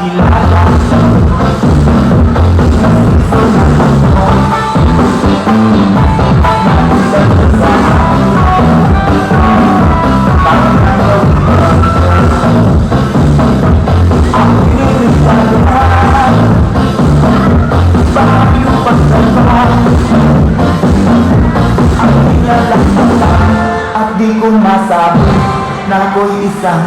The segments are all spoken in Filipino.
makilala. At di ko masabi na ako'y isang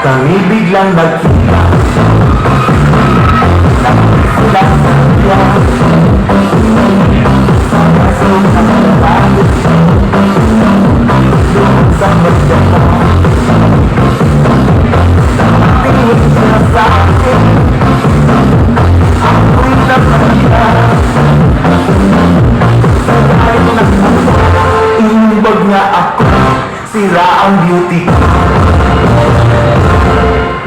kami biglang magkita. Nagsilang siya sa kaso na nalalit doon sa magdaka. Tingin siya sa akin, ako'y napagya. Sa dahil ng ako, inibag niya ako, sira ang beauty ko.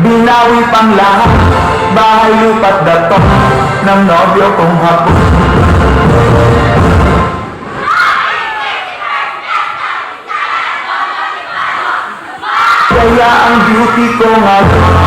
Binawi pang lahat, bahay lupat dato ng nobyo kong hapon. Kaya ang beauty ko ngayon